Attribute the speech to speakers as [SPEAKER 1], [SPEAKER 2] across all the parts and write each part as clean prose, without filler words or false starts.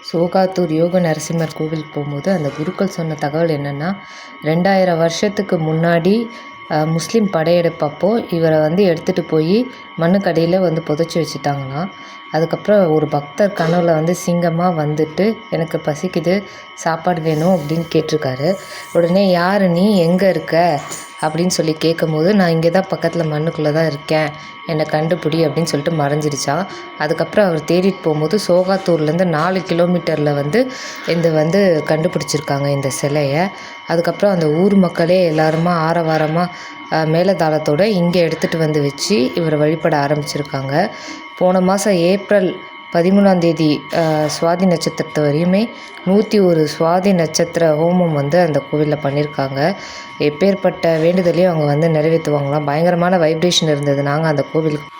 [SPEAKER 1] சோகாத்தூர் யோக நரசிம்மர் கோவில் போகும்போது அந்த குருக்கள் சொன்ன தகவல் என்னென்னா, 2000 வருஷத்துக்கு முன்னாடி முஸ்லீம் படையெடுப்பப்போ இவரை எடுத்துகிட்டு போய் மண்ணுக்கடியில் புதைச்சி வச்சுட்டாங்களாம். அதுக்கப்புறம் ஒரு பக்தர் கனவுல சிங்கமாக வந்துட்டு, எனக்கு பசிக்குது, சாப்பாடு வேணும் அப்படின்னு கேட்டிருக்காரு. உடனே யார் நீ, எங்கே இருக்க அப்படின்னு சொல்லி கேட்கும்போது, நான் இங்கே தான் பக்கத்தில் மண்ணுக்குள்ளே தான் இருக்கேன், என்னை கண்டுபிடி அப்படின்னு சொல்லிட்டு மறைஞ்சிருச்சான். அதுக்கப்புறம் அவர் தேடிட்டு போகும்போது சோகாத்தூர்லேருந்து 4 கிலோமீட்டரில் இந்த கண்டுபிடிச்சிருக்காங்க இந்த சிலையை. அதுக்கப்புறம் அந்த ஊர் மக்களே எல்லாருமா ஆரவாரமாக மேலதாளத்தோடு இங்கே எடுத்துகிட்டு வச்சு இவரை வழிபட ஆரம்பிச்சிருக்காங்க. போன மாதம் ஏப்ரல் 13ஆம் தேதி சுவாதி நட்சத்திரத்து வரையுமே 101 சுவாதி நட்சத்திர ஹோமம் அந்த கோவிலில் பண்ணியிருக்காங்க. எப்பேற்பட்ட வேண்டுதலையும் அவங்க நிறைவேற்றுவாங்களாம். பயங்கரமான வைப்ரேஷன் இருந்தது. நாங்கள் அந்த கோவிலுக்கு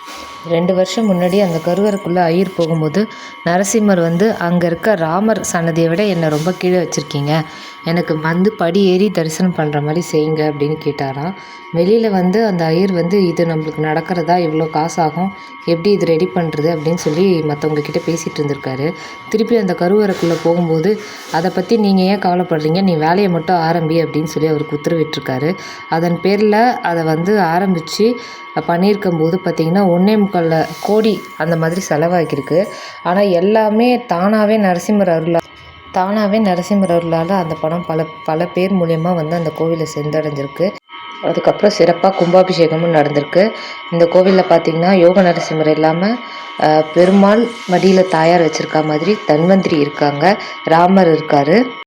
[SPEAKER 1] 2 வருஷம் முன்னாடி அந்த கருவறைக்குள்ளே ஐயர் போகும்போது, நரசிம்மர் அங்கே இருக்க ராமர் சன்னதியை விட என்னை ரொம்ப கீழே வச்சுருக்கீங்க, எனக்கு படி ஏறி தரிசனம் பண்ணுற மாதிரி செய்யுங்க அப்படின்னு கேட்டாராம். வெளியில் அந்த ஐயர் இது நம்மளுக்கு நடக்கிறதா, இவ்வளோ காசு ஆகும், எப்படி இது ரெடி பண்ணுறது அப்படின்னு சொல்லி மற்றவங்கக்கிட்ட பேசிகிட்டு இருந்திருக்காரு. திருப்பி அந்த கருவறைக்குள்ளே போகும்போது, அதை பற்றி நீங்கள் ஏன் கவலைப்படுறீங்க, நீ வேலையை மட்டும் ஆரம்பி அப்படின்னு சொல்லி அவருக்கு உத்தரவிட்டிருக்காரு. அதன் பேரில் அதை ஆரம்பித்து பண்ணியிருக்கும்போது பார்த்திங்கன்னா 1.25 கோடி அந்த மாதிரி செலவாகியிருக்கு. ஆனால் எல்லாமே தானாகவே நரசிம்மர் அருளால் அந்த பணம் பல பேர் மூலயமா அந்த கோவிலை சென்றடைஞ்சிருக்கு. அதுக்கப்புறம் சிறப்பாக கும்பாபிஷேகமும் நடந்திருக்கு. இந்த கோவிலில் பார்த்திங்கன்னா யோக நரசிம்மர் இல்லாமல் பெருமாள் மடியில் தாயார் வச்சுருக்கா மாதிரி தன்வந்திரி இருக்காங்க, ராமர் இருக்கார்.